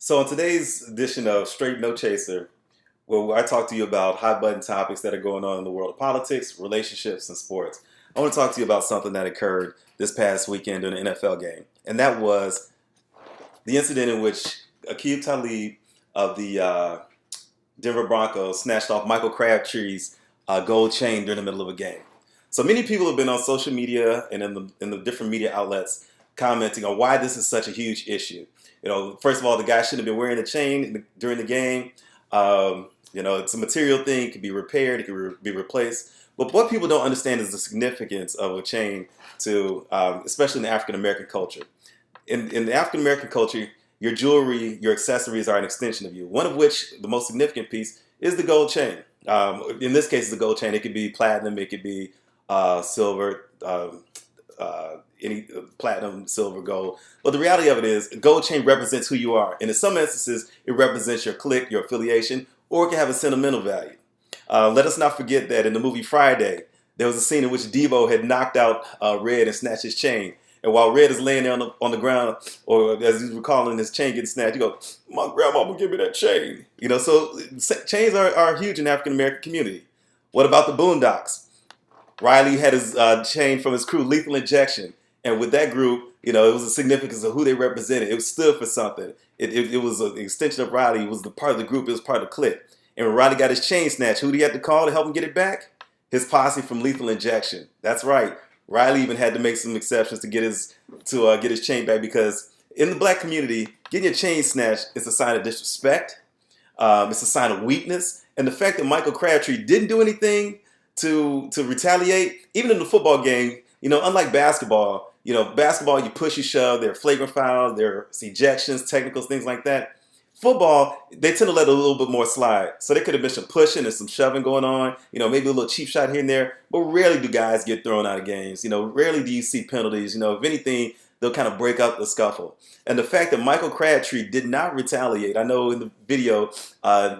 So in today's edition of Straight No Chaser, where I talk to you about hot button topics that are going on in the world of politics, relationships, and sports, I want to talk to you about something that occurred this past weekend during an NFL game, and that was the incident in which Aquib Talib of the Denver Broncos snatched off Michael Crabtree's gold chain during the middle of a game. So many people have been on social media and in the different media outlets commenting on why this is such a huge issue. First of all, the guy shouldn't have been wearing a chain during the game. It's a material thing; it can be repaired, it can be replaced. But what people don't understand is the significance of a chain to, especially in the African American culture. In the African American culture, your jewelry, your accessories are an extension of you. One of which, the most significant piece, is the gold chain. In this case, it's the gold chain. It could be platinum, it could be silver, any platinum, silver, gold. But the reality of it is, a gold chain represents who you are. And in some instances, it represents your clique, your affiliation, or it can have a sentimental value. Let us not forget that in the movie Friday, there was a scene in which Devo had knocked out Red and snatched his chain. And while Red is laying there on the ground, or as he's recalling his chain getting snatched, you go, "My grandma will give me that chain." So chains are huge in the African American community. What about the Boondocks? Riley had his chain from his crew, Lethal Injection. And with that group, it was a significance of who they represented. It stood for something. It was an extension of Riley. It was the part of the group. It was part of the clique. And when Riley got his chain snatched, who did he have to call to help him get it back? His posse from Lethal Injection. That's right. Riley even had to make some exceptions to get his chain back, because in the black community, getting your chain snatched is a sign of disrespect. It's a sign of weakness. And the fact that Michael Crabtree didn't do anything to retaliate, even in the football game, unlike basketball, basketball, you push, you shove, there are flagrant fouls, there are ejections, technicals, things like that. Football, they tend to let a little bit more slide. So there could have been some pushing and some shoving going on, maybe a little cheap shot here and there, but rarely do guys get thrown out of games. Rarely do you see penalties. If anything, they'll kind of break up the scuffle. And the fact that Michael Crabtree did not retaliate, I know in the video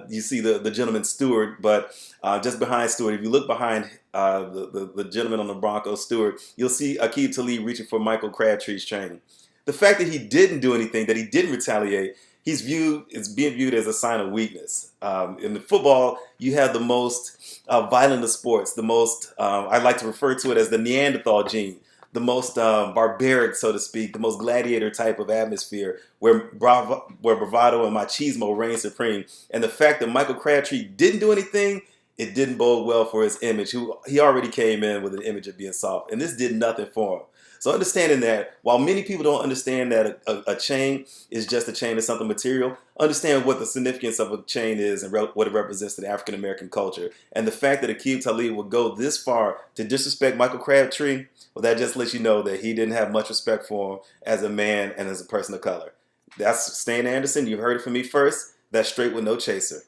you see the gentleman Stewart, but just behind Stewart, if you look behind the gentleman on the Broncos, Stewart, you'll see Aquib Talib reaching for Michael Crabtree's chain. The fact that he didn't do anything, that he didn't retaliate, it's being viewed as a sign of weakness. In the football, you have the most violent of sports, the most, I like to refer to it as the Neanderthal gene, the most barbaric, so to speak, the most gladiator type of atmosphere where bravado and machismo reign supreme. And the fact that Michael Crabtree didn't do anything, it didn't bode well for his image. He already came in with an image of being soft, and this did nothing for him. So understanding that, while many people don't understand that a chain is just a chain, it's something material, understand what the significance of a chain is and what it represents to the African American culture. And the fact that Aquib Talib would go this far to disrespect Michael Crabtree, well, that just lets you know that he didn't have much respect for him as a man and as a person of color. That's Stan Anderson. You've heard it from me first. That's Straight with No Chaser.